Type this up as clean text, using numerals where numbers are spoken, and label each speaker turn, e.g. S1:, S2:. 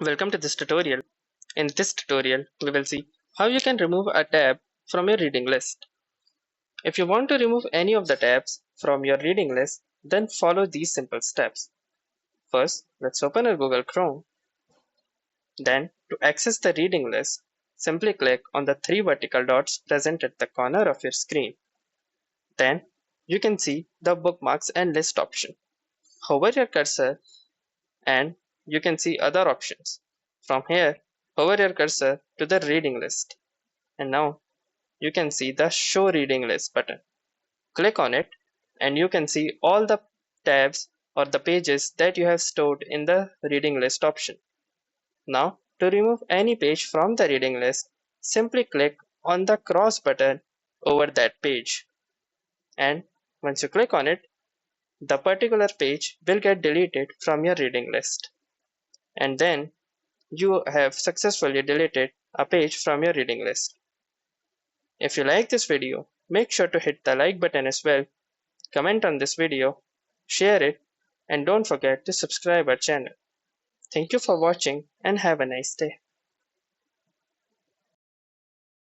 S1: Welcome to this tutorial. In this tutorial, we will see how you can remove a tab from your reading list. If you want to remove any of the tabs from your reading list, then follow these simple steps. First, let's open our Google Chrome. Then, to access the reading list, simply click on the three vertical dots present at the corner of your screen. Then, you can see the bookmarks and list option. Hover your cursor and you can see other options. From here, hover your cursor to the reading list. And now you can see the show reading list button. Click on it and you can see all the tabs or the pages that you have stored in the reading list option. Now to remove any page from the reading list, simply click on the cross button over that page. And once you click on it, the particular page will get deleted from your reading list. And then you have successfully deleted a page from your reading list. If you like this video, make sure to hit the like button as well, comment on this video, share it, and don't forget to subscribe our channel. Thank you for watching and have a nice day.